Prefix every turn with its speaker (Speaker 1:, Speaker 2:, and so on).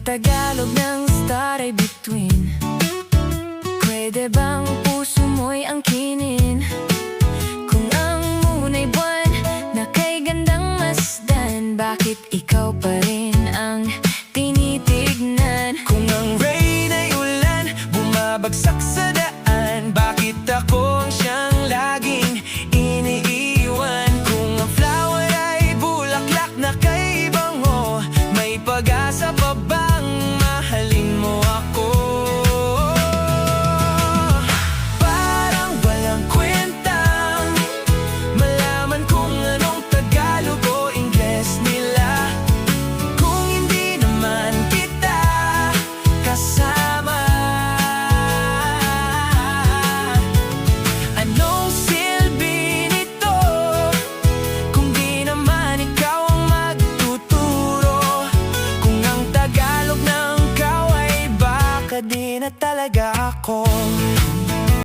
Speaker 1: Tagalog ng star ay between. Pwede bang puso mo'y angkinin? Kung ang muna'y buwan na kay gandang masdan, bakit ikaw pa rin ang tinitignan?
Speaker 2: Kung ang rain ay ulan, bumabagsak sa daan, bakit ako ang siyang laging iniiwan? Kung ang flower ay bulaklak na kay bango, may pag-asa pa bang mahalin mo ako? Parang walang kwentang malaman kung anong Tagalog o Ingles nila, kung hindi naman kita kasama. Anong silbi nito kung di naman ikaw ang magtuturo? Kung ang Tagalog ng ikaw ay baka di na talaga ako.